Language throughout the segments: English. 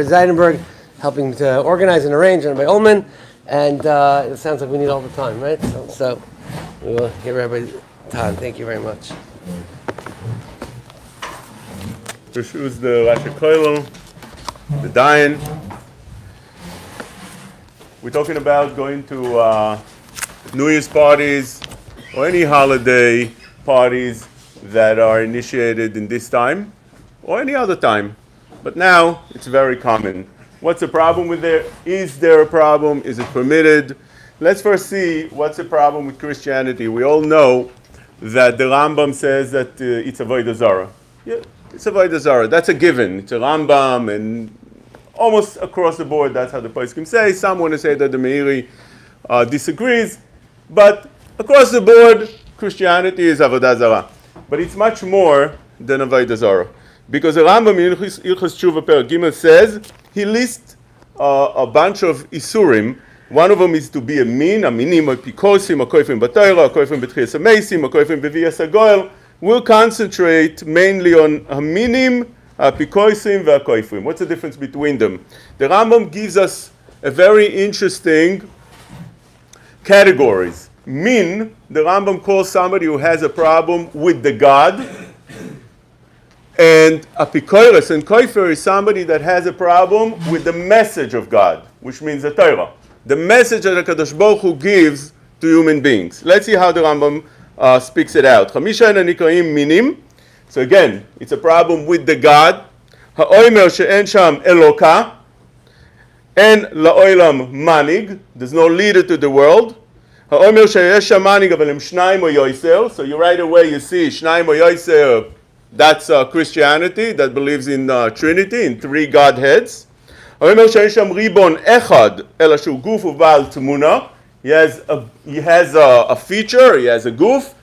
Zeidenberg, helping to organize and arrange, and by Ullman, and it sounds like we need all the time, right? So we will give everybody time. Thank you very much. Who's the Rosh Koilel, the Dayan. We're talking about going to New Year's parties or any holiday parties that are initiated in this time or any other time. But now it's very common. What's the problem with there? Is there a problem? Is it permitted? Let's first see what's the problem with Christianity. We all know that the Rambam says that it's Avodah Zarah. Yeah, it's Avodah Zarah. That's a given. It's a Rambam, and almost across the board, that's how the poskim say. Some want to say that the Meiri disagrees, but across the board, Christianity is Avodah Zarah. But it's much more than Avodah Zarah. Because the Rambam in Ilchos Tshuva Perek Gimel says, he lists a bunch of isurim. One of them is to be a minim, a pikosim, a koifim b'Torah, a koifim b'tchias hameisim, a koifim b'vias hagoel. We'll concentrate mainly on a minim, a pikosim, and a koifim. What's the difference between them? The Rambam gives us a very interesting categories. Min, the Rambam calls somebody who has a problem with the God. And apikoros and koifer is somebody that has a problem with the message of God, which means the Torah, the message that HaKadosh Baruch Hu gives to human beings. Let's see how the Rambam speaks it out. Chamisha nikraim minim. So again, it's a problem with the God. Ha'omer she'en sham eloka, and la'olam manig. There's no leader to the world. Ha'omer she'yesh sham manig aval em shnaim o yoiser. So you right away you see shnaim o yoiser. That's Christianity that believes in Trinity, in three Godheads. He has a feature, he has a goof,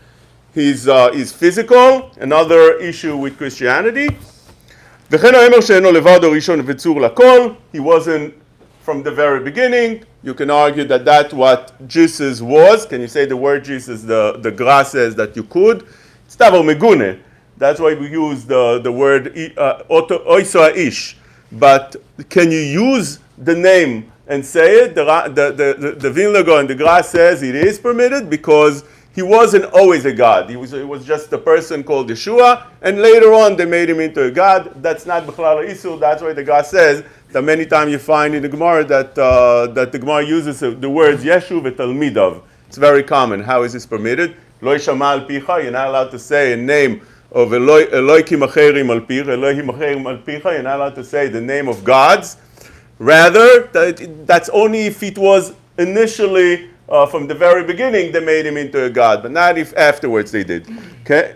he's physical, another issue with Christianity. He wasn't from the very beginning. You can argue that that's what Jesus was. Can you say the word Jesus? The Gra says that you could. It's Tavar Megune. That's why we use the word oiso ish. But can you use the name and say it? The Vilna Gaon and the Gra says it is permitted because he wasn't always a god. He was just a person called Yeshua, and later on they made him into a god. That's not B'chlal Isur. That's why the Gra says that many times you find in the Gemara that the Gemara uses the words Yeshu v'Talmidav. It's very common. How is this permitted? Lo Shama al Picha. You're not allowed to say a name of Elohim acherim al picha, Elohim acherim al picha. You're not allowed to say the name of gods. Rather, that's only if it was initially, from the very beginning, they made him into a god, but not if afterwards they did. Okay?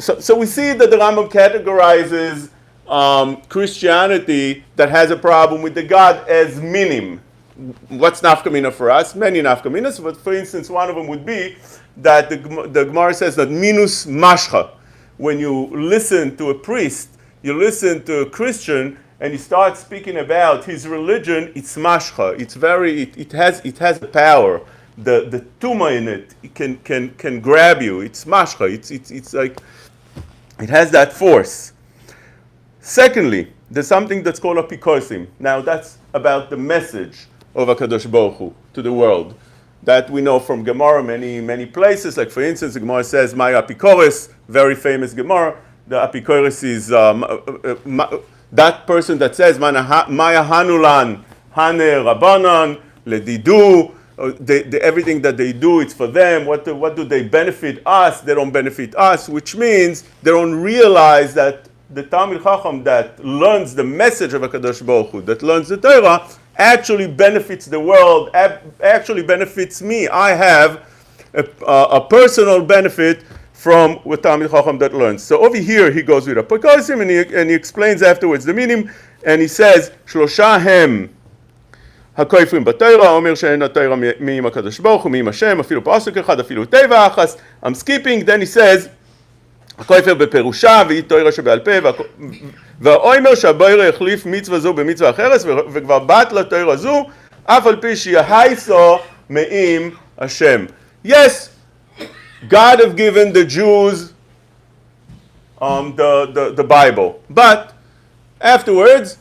So we see that the Rambam categorizes Christianity that has a problem with the God as minim. What's nafkamina for us? Many nafkaminas, but for instance, one of them would be that the Gemara says that minus mashcha. When you listen to a priest, you listen to a Christian, and he starts speaking about his religion, it's mashcha. It's it has the power. The tuma in it can grab you. It's mashcha. It's like it has that force. Secondly, there's something that's called apikosim. Now that's about the message of HaKadosh Baruch Hu to the world. That we know from Gemara, many places. Like for instance, the Gemara says, "Maya Apikoros," very famous Gemara. The Apikoros is that person that says, "Maya Hanulan, Hane Rabbanan, Ledidu." Everything that they do, it's for them. What do they benefit us? They don't benefit us, which means they don't realize that the Talmid Chacham that learns the message of HaKadosh Baruch Hu, that learns the Torah, actually benefits the world, actually benefits me. I have a personal benefit from what Talmid Chacham that learns. So over here he goes with apikosim and he explains afterwards the meaning, and he says, Shlosha hem hakoifrim b'Torah, omer she'en ha'Torah mi'im HaKadosh Baruch Hu, mi'im Hashem, afilu pasuk echad, afilu teva achas. I'm skipping, then he says, הכויפר בפירושה, והיא תוירה שבעל פה, והאוימר שהבוירה החליף מצווה זו במצווה אחרת, וכבר בת לתוירה זו, אף על פי שהיא הייסו מעם השם. Yes, God have given the Jews the Bible, but afterwards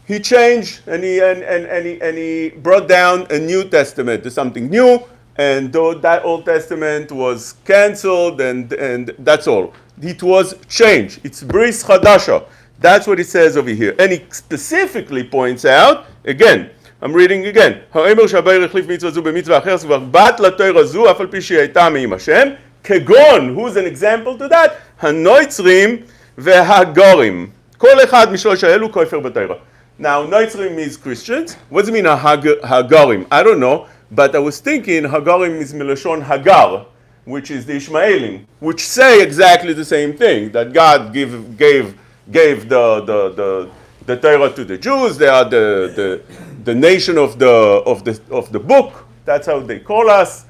he changed and he brought down a New Testament to something new, and though that Old Testament was canceled, and that's all. It was changed. It's Bris Chadasha. That's what it says over here. And he specifically points out, again, I'm reading again, האמר שהבאר החליף מצווה זו במצווה אחרת, כבר בת לתורה זו, אף על פי שהיא הייתה מעם השם, כגון, who's an example to that? הנוצרים והגורים. כל אחד משלוש האלו כופר בתורה. Now, Noitzrim means Christians. What does it mean, Hagarim? I don't know, but I was thinking Hagarim is Milashon Hagar, which is the Ishmaelim, which say exactly the same thing, that God gave the Torah to the Jews. They are the nation of the book. That's how they call us.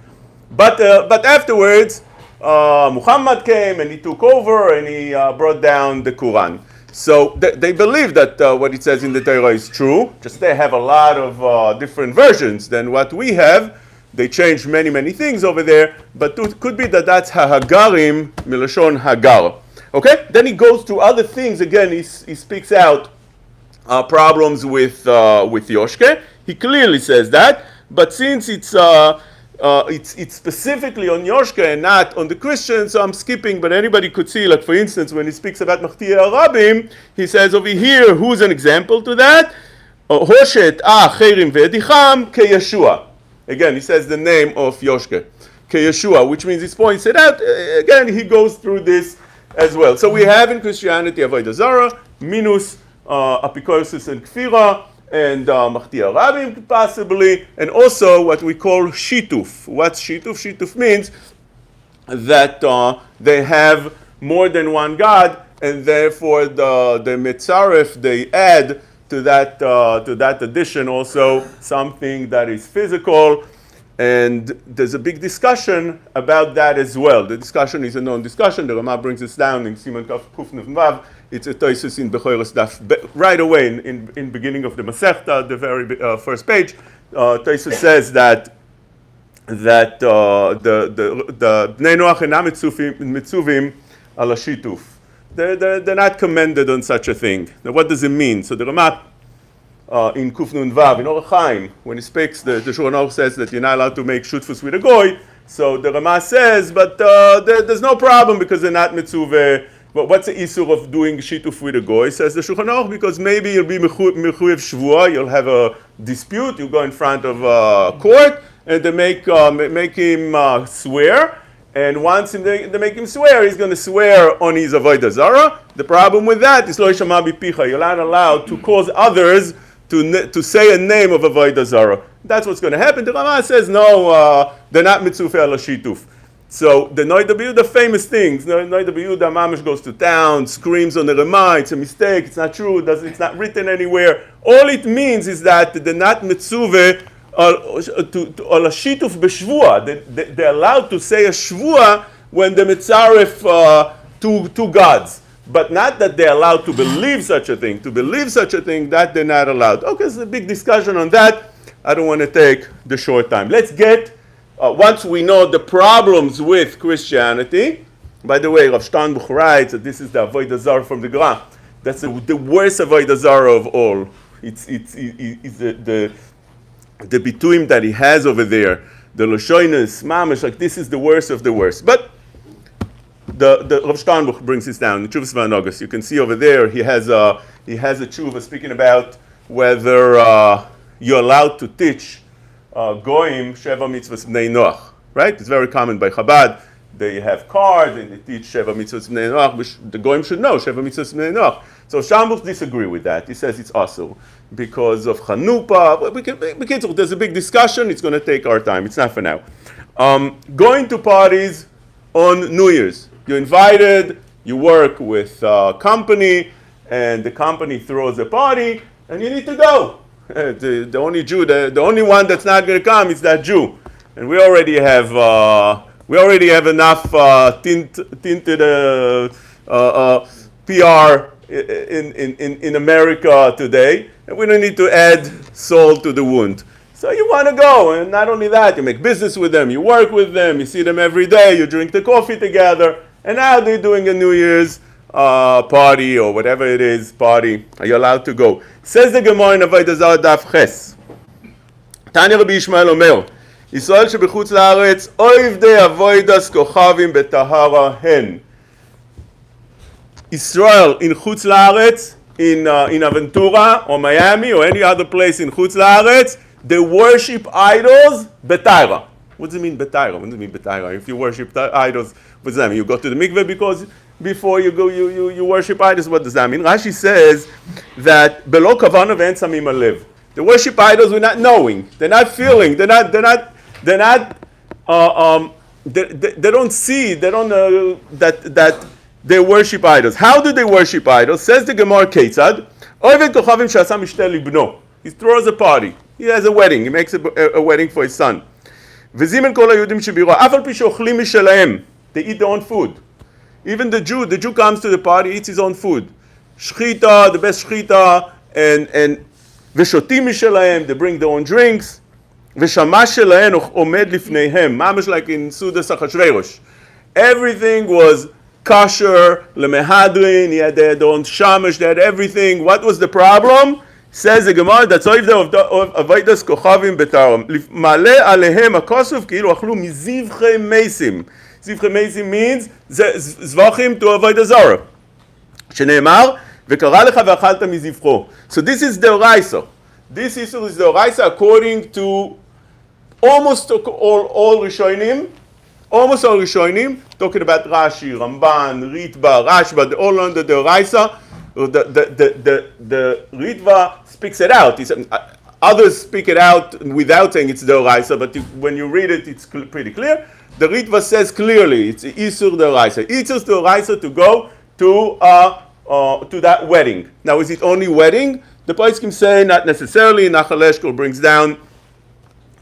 But afterwards, Muhammad came and he took over and he brought down the Quran. So they believe that what it says in the Torah is true, just they have a lot of different versions than what we have. They changed many things over there, but it could be that that's Hagarim, Milashon Hagar. Okay? Then he goes to other things. Again, he speaks out problems with Yoshke. He clearly says that, but since it's specifically on Yoshke and not on the Christians, so I'm skipping, but anybody could see, like for instance, when he speaks about Machtiya Arabim, he says over here, who's an example to that? Hoshet Cherim Ve'edicham Ke-Yeshua. Again, he says the name of Yoshke, Ke-Yeshua, which means he's points it out. Again, he goes through this as well. So we have in Christianity Avodah Zarah, minus Apikosis and Kfira, and Machtiya Arabim possibly, and also what we call Shituf. What's Shituf? Shituf means that they have more than one God, and therefore the Mitzaref, they add to that addition also something that is physical, and there's a big discussion about that as well. The discussion is a known discussion. The Rama brings us down in Siman Kuf Nuf Vav. It's a Toisus in Bechoros Daf right away in beginning of the Masechta, the very first page. Toisus says that the Bnei Noach enam mitzuvim al hashituf. They're not commended on such a thing. Now, what does it mean? So the Rama in Kuf Nun Vav, in Orach Chaim, when he speaks, the Shulchan Aruch says that you're not allowed to make shutfus with a goy. So the Rama says, but there's no problem because they're not mitzuveh. But what's the issue of doing shituf with a goy? Says the Shulchan Aruch, because maybe you'll be mechuyev shvua, you'll have a dispute, you go in front of court, and they make him swear. And once they make him swear, he's going to swear on his avodah zarah. The problem with that is lo yishama bipicha. You're not allowed to cause others to say a name of avodah zarah. That's what's going to happen. The Rama says no, they're not mitzufeh al shituf. So the Noida B'Yehuda, famous things. Noida B'Yehuda, Mamash goes to town, screams on the Rama, it's a mistake, it's not true, it's not written anywhere. All it means is that they're not mitzuveh al shituf b'shvua. They're allowed to say a shvua when they're mitzaref two gods. But not that they're allowed to believe such a thing. To believe such a thing, that they're not allowed. Okay, there's a big discussion on that. I don't want to take the short time. Let's get, once we know the problems with Christianity, by the way, Rav Steinbuch writes that this is the Avodah Zarah from the Gra. That's the worst Avodah Zarah of all. It's the bituim that he has over there, the Loshoinas, Mamash, like this is the worst of the worst. But the Rav Steinbuch brings this down in Tshuvas V'Anogas. You can see over there he has a tshuva speaking about whether you're allowed to teach goyim sheva mitzvahs bnei noach. Right? It's very common by Chabad. They have cards and they teach sheva mitzvahs bnei noach, which the goyim should know sheva mitzvahs bnei noach. So Steinbuch disagree with that. He says it's also because of Chanukah. There's a big discussion. It's going to take our time. It's not for now. Going to parties on New Year's. You're invited, you work with a company, and the company throws a party, and you need to go. The only Jew, the only one that's not going to come is that Jew. And we already have enough tinted PR in America today, and we don't need to add salt to the wound. So you want to go, and not only that, you make business with them, you work with them, you see them every day, you drink the coffee together, and now they're doing a New Year's party or whatever it is, party, are you allowed to go? Says the Gemara in Avodah Zarah Daf Ches. Tanya Rabbi Yishmael Omer, ישראל שבחוץ לארץ, עובדי אבוידס כוכבים בטהרה הן. Israel in Chutz Laaretz, in Aventura or Miami or any other place in Chutz Laaretz, they worship idols betaira. What does it mean betaira? What does it mean betaira? If you worship idols, what does that mean? You go to the mikveh because before you go you worship idols. What does that mean? Rashi says that belo kavana ve'en samim alev. They worship idols without knowing. They're not feeling. They don't see. They don't know that they worship idols. How do they worship idols? Says the Gemara Ketzad. Oved kochavim she'asa mishte libno. He throws a party. He has a wedding. He makes a wedding for his son. V'zimen kol hayudim shebiro. Af al pi she'ochlim mishelahem. They eat their own food. Even the Jew comes to the party, eats his own food. Shchita, the best shchita, and v'shotim mishelahem. They bring their own drinks. V'shamash shelahem omed lifneihem. Mamash like in Sudas Achashverosh. Everything was kosher, lemehadrin, he had their own shamash, they had everything. What was the problem? Says the Gemara, that's all of Avodas Kochavim Betaram. Male alehem akosuf ki'ilu achlu mizivchei meisim. Zivchei meisim means zvachim to Avodah Zarah. Sheneemar, v'kara lecha v'achalta mizivcho. So this is the Oraisa. This is the Oraisa according to almost all Rishonim. Almost all Rishonim, talking about Rashi, Ramban, Ritva, Rashba, they all under the Oraisa. The Ritva speaks it out. Others speak it out without saying it's the Oraisa, but when you read it, it's pretty clear. The Ritva says clearly it's Isur the Oraisa. Isur the Oraisa to go to that wedding. Now, is it only wedding? The Poskim say not necessarily. Nachal Eshkol brings down,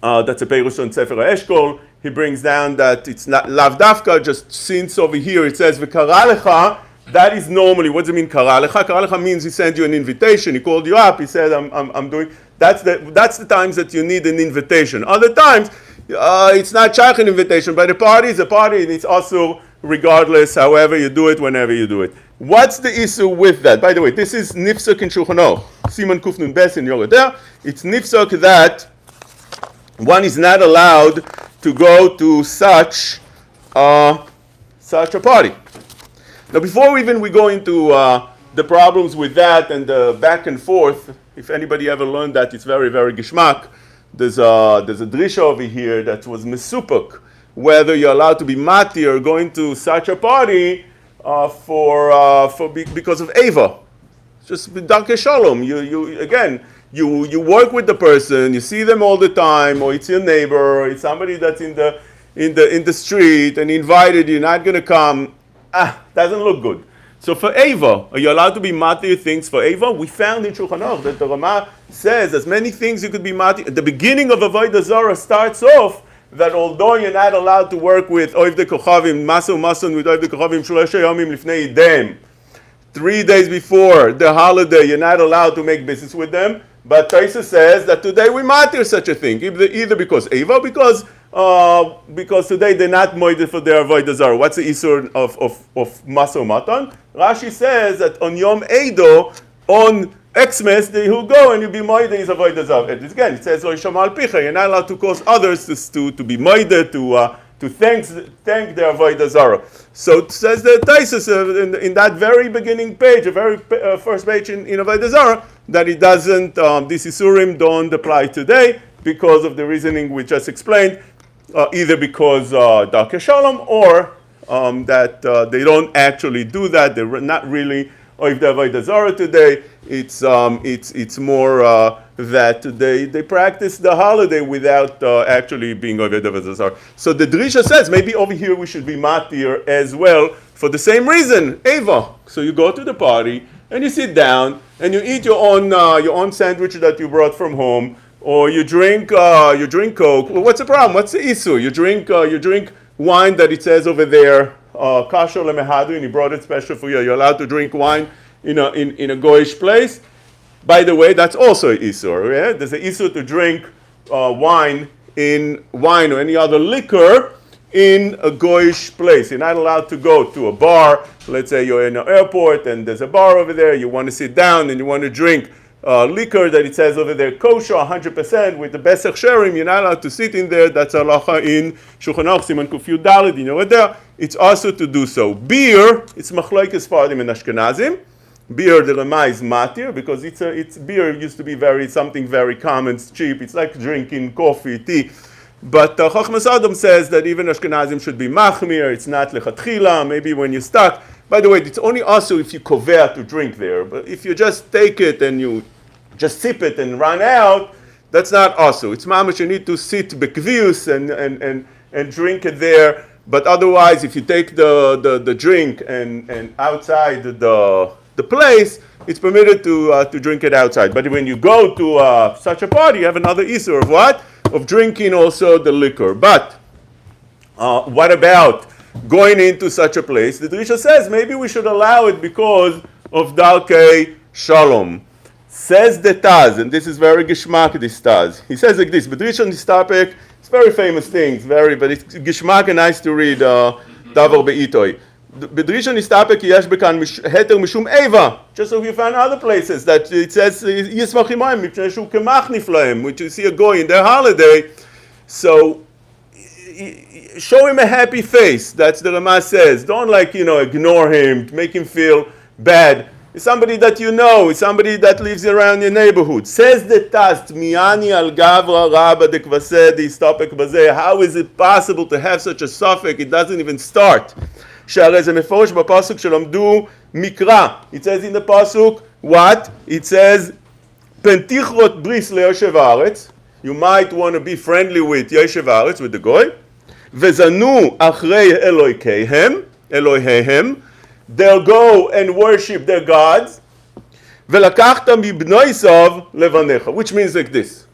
that's a Perush on Sefer Eshkol. He brings down that it's not lav dafka, just since over here it says v'kara lecha, that is normally, what does it mean kara lecha? Kara lecha means he sent you an invitation, he called you up, he said I'm doing, that's the times that you need an invitation. Other times, it's not shaykh an invitation, but a party is a party and it's also regardless, however you do it, whenever you do it. What's the issue with that? By the way, this is nifsok in Shulchan Aruch, Siman Kuf Nun Bes in Yoredeh. It's nifsok that one is not allowed to go to such a party. Now, before we go into the problems with that and the back and forth, if anybody ever learned that, it's very, very gishmak. There's a drisha over here that was mesupuk, whether you're allowed to be mati or going to such a party because of Ava. Just darkei shalom. You work with the person, you see them all the time, or it's your neighbor, or it's somebody that's in the street and invited you, not going to come. Doesn't look good. So for Ava, are you allowed to be mati things for Ava? We found in Shulchan Aruch that the Rama says as many things you could be mati. At the beginning of Avodah Zarah starts off that although you're not allowed to work with Ovdei Kochavim, mason with Ovdei Kochavim, Shloshei Yomim Lifnei Idem, 3 days before the holiday, you're not allowed to make business with them. But Taisa says that today we matir such a thing, either because Ava, because today they're not moided for their avodah zarah. What's the isur of maso matan? Rashi says that on Yom Eido, on Xmas, they will go and you'll be moided is avodah zarah. Again, it says lo yishama al picha. You're not allowed to cause others to be moided, to thank their avodah zarah. So it says the Taisa in that very beginning page, the very first page in avodah zarah, that it doesn't, these isurim don't apply today because of the reasoning we just explained, either because darkei shalom or that they don't actually do that. They're not really, or if they're avodah zarah today, it's more that they practice the holiday without actually being avodah zarah. So the drisha says maybe over here we should be matir as well for the same reason, Ava. So you go to the party and you sit down and you eat your own sandwich that you brought from home, or you drink Coke. Well, what's the problem? What's the issue? You drink wine that it says over there, kasher lemehadu, and he brought it special for you. You're allowed to drink wine in a goyish place. By the way, that's also an isur. Yeah? There's an isur to drink wine or any other liquor in a goyish place. You're not allowed to go to a bar. Let's say you're in an airport and there's a bar over there. You want to sit down and you want to drink liquor that it says over there kosher 100% with the best sherim. You're not allowed to sit in there. That's halacha in Shulchan Aruch Siman Kuf Yud Daled. You know what there? It's also to do so. Beer, it's machlokes Sephardim and Ashkenazim. Beer, the Rama is matir because it's beer used to be something very common, it's cheap. It's like drinking coffee, tea. But Chochmas Adam says that even Ashkenazim should be machmir. It's not lechatchila. Maybe when you're stuck. By the way, it's only also if you kovea to drink there. But if you just take it and you just sip it and run out, that's not also. It's mamash. You need to sit bekvius and drink it there. But otherwise, if you take the drink and outside the place, it's permitted to drink it outside. But when you go to such a party, you have another issur of what? Of drinking also the liquor. But what about going into such a place? The Drisha says maybe we should allow it because of Darkei Shalom. Says the Taz, and this is very Gishmak, this Taz. He says like this, B'drisha Nistapek, it's very famous things, but it's Gishmak and nice to read, Davar Be'itoi. B'drisha Nistapek yesh bekan heter mishum eva. Just so you find other places that it says Yismach Imayim mipnei shu kemach niflaim, which you see a goy in their holiday. So show him a happy face. That's the Rama says. Don't ignore him, make him feel bad. It's somebody that you know. It's somebody that lives around your neighborhood. Says the Tast, Miani al Gavra Rabba de Kvaseh de Istapek Bazeh. How is it possible to have such a suffix? It doesn't even start. שהרי זה מפורש בפסוק שלמדו מקרא. It says in the pasuk, what? It says, פנתיכרות בריס ליושב הארץ. You might want to be friendly with יושב הארץ, with the goy. וזנו אחרי אלוהיהם. They'll go and worship their gods. ולקחת מבנויסov לבניך. Which means like this.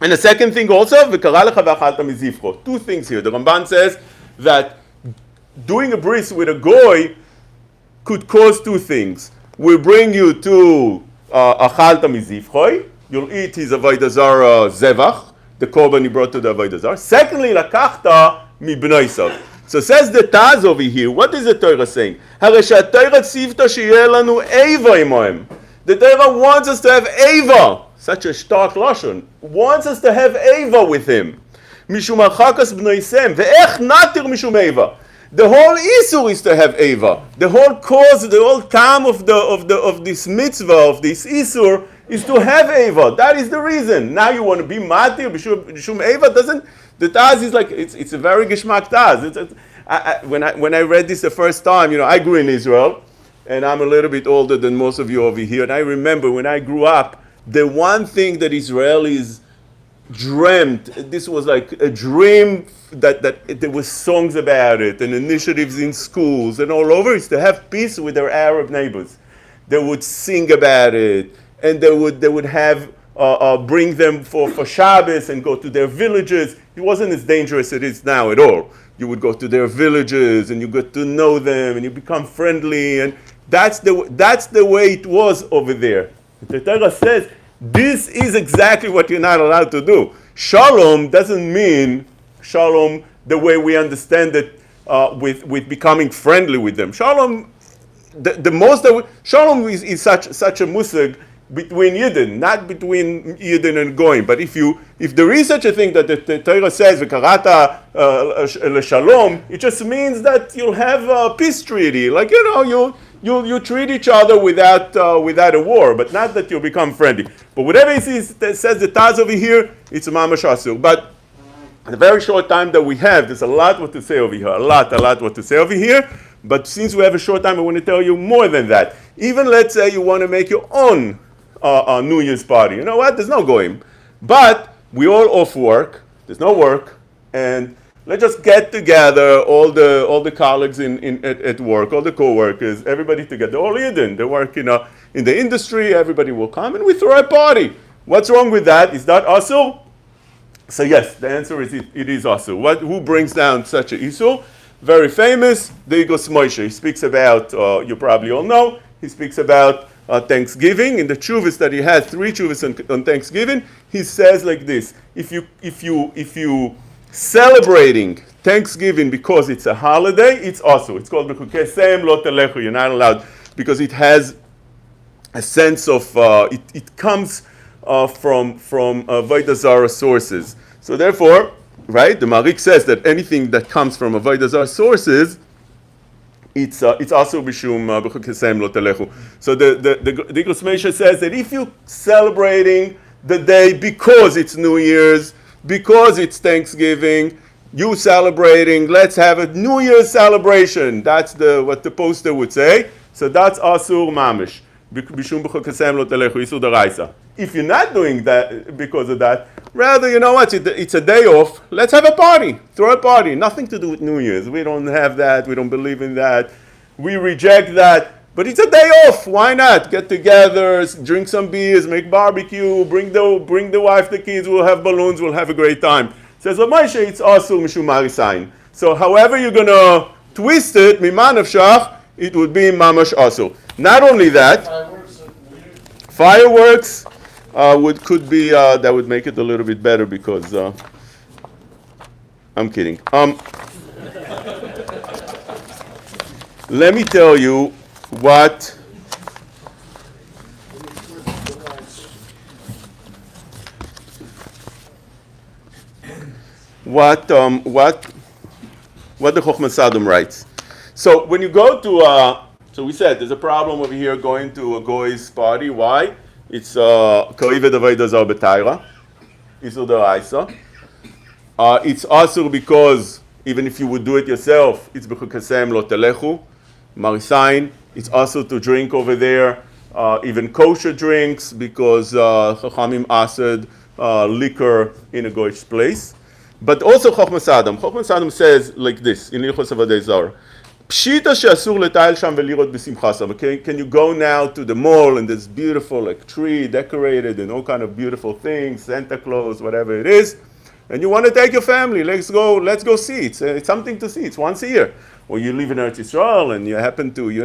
And the second thing also, וקרא לך ואכלת מזבחו. Two things here. The Ramban says that doing a bris with a goy could cause two things. We'll bring you to achalta mizivchoi. You'll eat his avodah zara zevach, the korban he brought to the avodah zara. Secondly, lakachta mibnoisav. So says the Taz over here. What is the Torah saying? Haresha Torah tzivta sheyeh lanu eva imohem. The Torah wants us to have eva. Such a stark lashon. Wants us to have eva with him. Mishum achakas bnoisem ve'ech natir mishum eva. The whole issur is to have eva. The whole cause, the whole time of this mitzvah, of this issur, is to have eva. That is the reason. Now you want to be matir b'shum eva. Doesn't the Taz is like it's a very gishmak Taz. When I read this the first time, I grew in Israel, and I'm a little bit older than most of you over here. And I remember when I grew up, the one thing that Israelis dreamt, this was like a dream that there was songs about it and initiatives in schools and all over, is to have peace with their Arab neighbors. They would sing about it, and they would have bring them for Shabbos and go to their villages. It wasn't as dangerous as it is now at all. You would go to their villages and you get to know them and you become friendly, and that's the way it was over there. The Torah says this is exactly what you're not allowed to do. Shalom doesn't mean shalom the way we understand it with becoming friendly with them. Shalom, shalom is such a musag between Yidden, not between Yidden and Goyim. But if there is such a thing that the Torah says v'karata l'shalom, it just means that you'll have a peace treaty, like you treat each other without a war, but not that you'll become friendly. But whatever it says the Taz over here, it's a mamash asur. But in the very short time that we have, there's a lot what to say over here, a lot what to say over here. But since we have a short time, I want to tell you more than that. Even let's say you want to make your own New Year's party. You know what? There's no goyim. But we all off work. There's no work, and let's just get together, all the colleagues at work, all the co-workers, everybody together, all Yidden. They work in the industry, everybody will come, and we throw a party. What's wrong with that? Is that asur? So yes, the answer is it is asur. Who brings down such a issur? Very famous, the Igos Moshe. He speaks about, you probably all know, he speaks about Thanksgiving. In the chuvas that he has, 3 chuvas on Thanksgiving, he says like this: if you celebrating Thanksgiving, because it's a holiday, it's also. It's called B'chukei Lo Telechu. You're not allowed, because it has a sense of, it comes from Avodah Zarah sources. So therefore, right, the Marik says that anything that comes from Avodah Zarah sources, it's also Bishum B'chukei Lo Telechu. So the Igros Meisha says that if you're celebrating the day because it's New Year's, because it's Thanksgiving, you celebrating, let's have a New Year's celebration. That's what the poster would say. So that's Asur Mamish. If you're not doing that because of that, rather, you know what, it's a day off, let's have a party, throw a party. Nothing to do with New Year's. We don't have that, we don't believe in that, we reject that. But it's a day off. Why not? Get together, drink some beers, make barbecue, bring the wife, the kids. We'll have balloons. We'll have a great time. Says Moshe, it's also mishum marisayin. So however you're gonna twist it, miman nafshach, it would be mamash also. Not only that, fireworks could be that would make it a little bit better because I'm kidding. Let me tell you what the Chochmas Sodom writes. So when you go to so we said there's a problem over here going to a goy's party. Why? It's Ka'ived Avodah Zarah B'Tayra. Isur D'Oraisa. It's also because even if you would do it yourself, it's B'chukei Lo Telechu. Marisayin. It's also to drink over there, even kosher drinks, because Chachamim asked liquor in a goyish place. But also Chochmas Adam. Chochmas Adam says like this in Ilchos Avodah Zarah. Pshita she'asur letayel sham velirot b'simchasam. Okay, can you go now to the mall and there's beautiful like tree decorated and all kind of beautiful things, Santa Claus, whatever it is, and you want to take your family, let's go see. It's something to see. It's once a year. Or you live in Eretz Yisrael and you happen to, you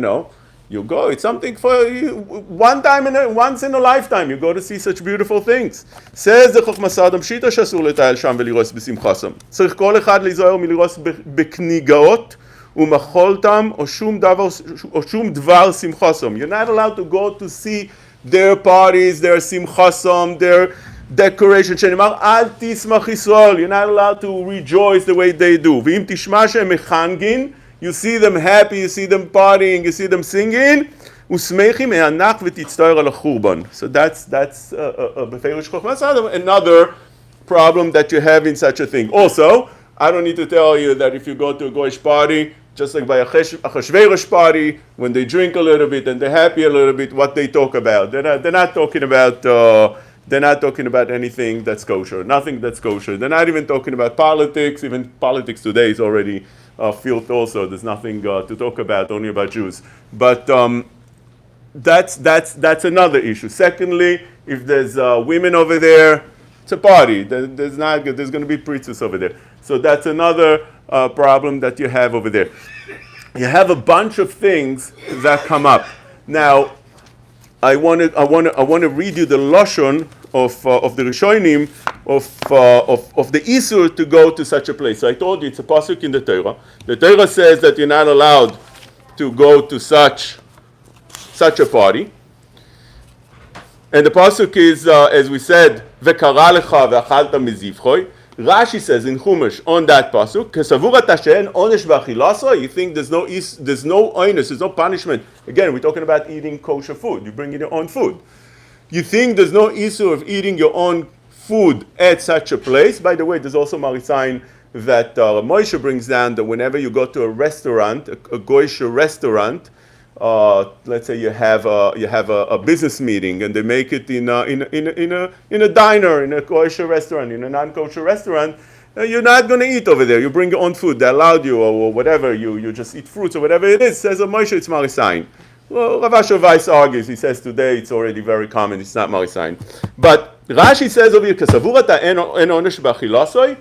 go. It's something for you, once in a lifetime. You go to see such beautiful things. Says the Chochmas Adam, Shita she'asur letayel sham veliros b'simchasam. Tzarich kol echad lizoher miliros beknigaot umacholtam o shum dvar simchasam. You're not allowed to go to see their parties, their simchasam, their decoration. Shenemar al tismach Yisrael. You're not allowed to rejoice the way they do. V'im tishma she'em mechangin. You see them happy, you see them partying, you see them singing. Usmeichim e'anak v'titztoyer al churban. So that's beferish Chochmas Adam, another problem that you have in such a thing. Also, I don't need to tell you that if you go to a goyish party, just like by a Achashverosh party, when they drink a little bit and they're happy a little bit, what they talk about. They're not talking about anything that's kosher, nothing that's kosher. They're not even talking about politics. Even politics today is already filth also. There's nothing to talk about, only about Jews. But that's another issue. Secondly, if there's women over there, it's a party. There's going to be preachers over there. So that's another problem that you have over there. You have a bunch of things that come up. Now, I want to read you the lashon of the Rishonim of the Isur to go to such a place. So I told you it's a pasuk in the Torah. The Torah says that you're not allowed to go to such a party. And the pasuk is, as we said, v'kara lecha v'achalta mizivchoi. Rashi says in Chumash on that pasuk, "Kesavur ata she'en onesh v'achilasa." You think there's no onus, there's no punishment. Again, we're talking about eating kosher food. You bring in your own food. You think there's no issue of eating your own food at such a place? By the way, there's also Marisayin that Moshe brings down that whenever you go to a restaurant, a goyish restaurant, let's say you have a business meeting and they make it in a diner, in a kosher restaurant, in a non-kosher restaurant, you're not going to eat over there. You bring your own food. They allowed you, or whatever. You just eat fruits or whatever it is. Says Moshe, it's Marisayin. Well, Rav Asher Weiss argues. He says today it's already very common. It's not Marisayin. But Rashi says over here, "Kasavur ata en onesh b'achilasoi,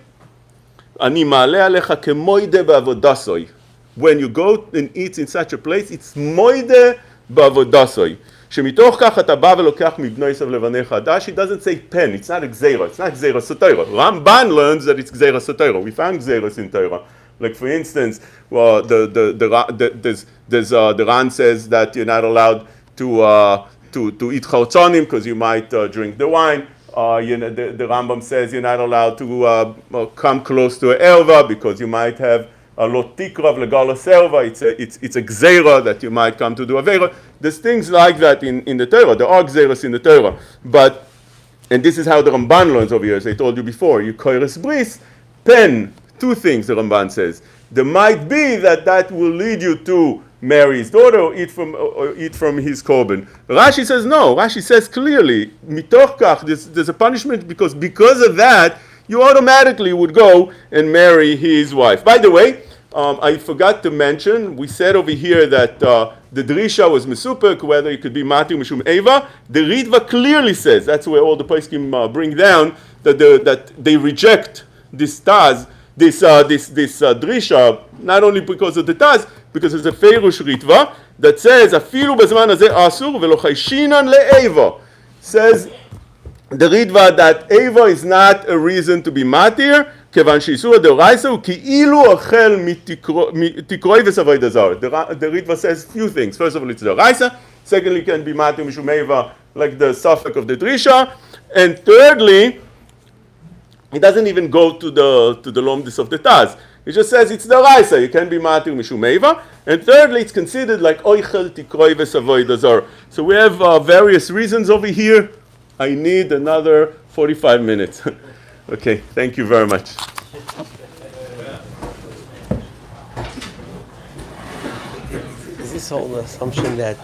ani ma'aleh alecha kemoide ba'avodasoi." When you go and eat in such a place, it's moide ba'avodasoi. Shemitoch kach ata ba v'lokach mibnei isav levanecha. Dashi doesn't say pen. It's not gzeira. It's not gzeira sotorah. Ramban learns that it's gzeira sotorah. We found gzeiras in Torah. Like for instance, well, the Ran says that you're not allowed to eat chortzonim because you might drink the wine. The Rambam says you're not allowed to come close to an erva because you might have a lot tikrav legalos erva. It's a gzeira that you might come to do avera. There's things like that in the Torah. There are gzeiras in the Torah, and this is how the Ramban learns over here, as I told you before. You koires bris, pen, two things the Ramban says. There might be that will lead you to marry his daughter or eat from his korban. Rashi says no. Rashi says clearly, mitoch kach, there's a punishment because of that, you automatically would go and marry his wife. By the way, I forgot to mention, we said over here that the drisha was mesupek, whether it could be matir mishum eva. The Ritva clearly says, that's where all the poskim bring down, that they reject this taz, this drisha, not only because of the taz, because it's a feirush Ritva that says, afilu bezman hazeh asur velo chayshinan le'eva. Says the Ritva that eva is not a reason to be matir, כיוון שאיסור הדאורייתא הוא כאילו אוכל מתקרוי וסבוי דזר. The Ritva says few things. First of all, it's דאורייתא. Secondly, it can be matir mishum eva, like the suffix of the drisha. And thirdly, it doesn't even go to the lomdis of the taz. It just says it's d'oraisa. You can be matir mishum eva. And thirdly, it's considered like oichel tikroi v'savoy dazar. So we have various reasons over here. I need another 45 minutes. Okay, thank you very much. Is this whole assumption that